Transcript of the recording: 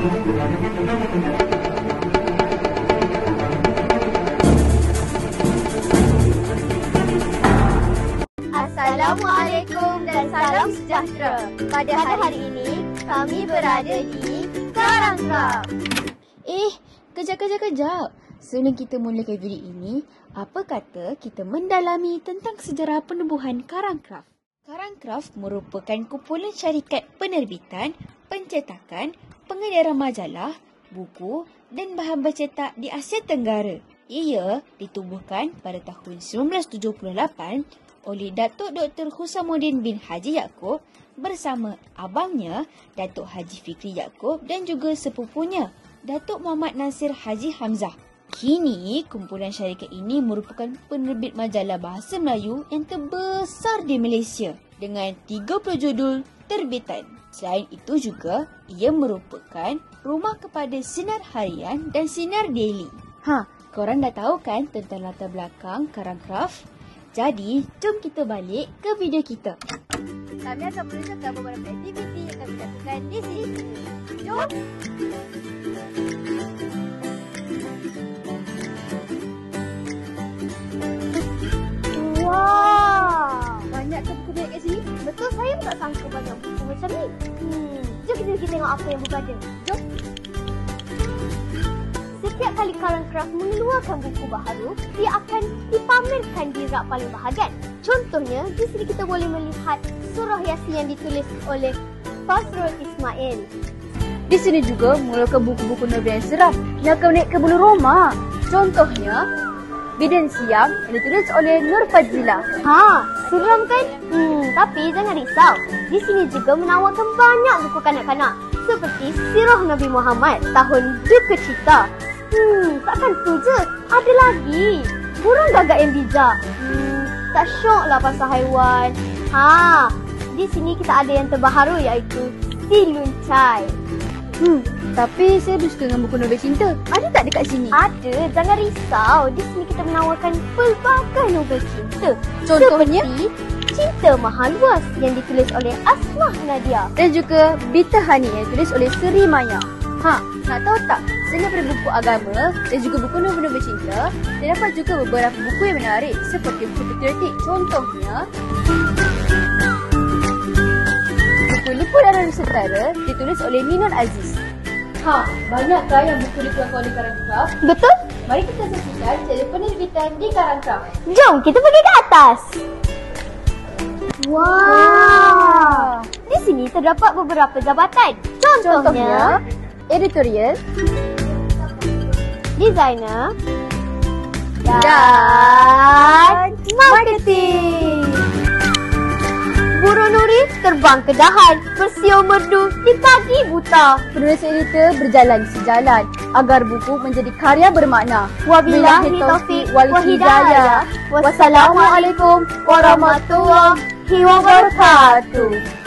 Assalamualaikum dan salam sejahtera. Pada hari ini, kami berada di Karangkraf. Kejap. Sebelum kita mulakan video ini, apa kata kita mendalami tentang sejarah penubuhan Karangkraf? Karangkraf merupakan kumpulan syarikat penerbitan, pencetakan, pengedaran majalah, buku dan bahan bercetak di Asia Tenggara. Ia ditubuhkan pada tahun 1978 oleh Datuk Dr. Husamuddin bin Haji Yaakob bersama abangnya Datuk Haji Fikri Yaakob dan juga sepupunya Datuk Muhammad Nasir Haji Hamzah. Kini, kumpulan syarikat ini merupakan penerbit majalah bahasa Melayu yang terbesar di Malaysia dengan 30 judul terbitan. Selain itu juga, ia merupakan rumah kepada Sinar Harian dan Sinar Daily. Korang dah tahu kan tentang latar belakang Karangkraf? Jadi, jom kita balik ke video kita. Kami akan menunjukkan beberapa aktiviti yang kami lakukan di sini. Jom! Wow! Banyak ke buku banyak kat sini? Betul, saya pun tak sangka banyak buku macam ni. Jom kita tengok apa yang berada. Jom! Setiap kali Karangkraf mengeluarkan buku baharu, dia akan dipamerkan di rak paling bahagian. Contohnya, di sini kita boleh melihat surah Yasin yang ditulis oleh Fasrul Ismail. Di sini juga mulakan buku-buku Nabi yang seram yang akan naik ke bulu Roma. Contohnya, Bidan Siam yang ditulis oleh Nur Fadzila. Seram kan? Tapi jangan risau. Di sini juga menawarkan banyak buku kanak-kanak seperti Sirah Nabi Muhammad tahun Duka Cita. Takkan tu je. Ada lagi. Burung gagak yang bijak. Tak syok lah pasal haiwan. Di sini kita ada yang terbaharu iaitu Si Luncai. Tapi saya lebih suka dengan buku novel cinta. Ada tak dekat sini? Ada, jangan risau. Di sini kita menawarkan pelbagai novel cinta. Contohnya? Seperti Cinta Mahal Luas yang ditulis oleh Asmah Nadia. Dan juga Bita Hani yang ditulis oleh Seri Maya. Nak tahu tak? Selain daripada buku agama dan juga buku novel-novel cinta, terdapat juga beberapa buku yang menarik seperti buku patriotik. Contohnya, buku Lipu Darah Nusantara ditulis oleh Ninul Aziz. Banyakkah yang buku dikeluarkan oleh Karangkraf? Betul? Mari kita saksikan cara penerbitan di Karangkraf. Jom kita pergi ke atas. Wow! Di sini terdapat beberapa jabatan. Contohnya editorial, designer dan marketing. Burung Nuri terbang ke dahan, bersiul merdu di pagi buta. Penulis editor berjalan sejalan agar buku menjadi karya bermakna. Wabillahi taufiq wal hidayah. Wassalamualaikum warahmatullahi wabarakatuh.